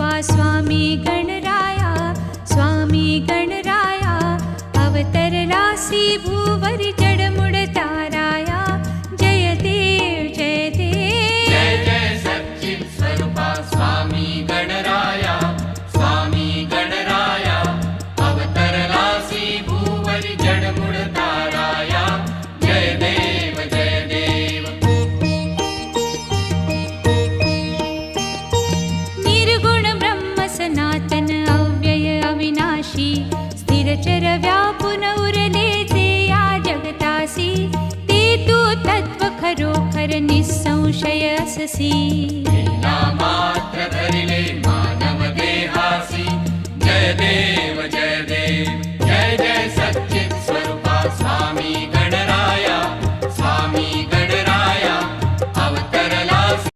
स्वरूपा स्वामी गणराया, स्वामी गणराया अवतरलासी भूवरी जडमुड ताराया। जय देव जय देव, जय जय सच्चिद स्वरूपा स्वामी गणराया, स्वामी गणराया अवतरलासी भूवरी जडमुड ताराया। जय देव जय देव। निर्गुण ब्रह्म सनातन अव्यय अविनाशी, स्थिरचर व्यापुन उरले जे या जगतासी। ते तू तत्व खरोखर निसंशय अससी। लीला मात्र धरिले मानव देहासी। जय देव जय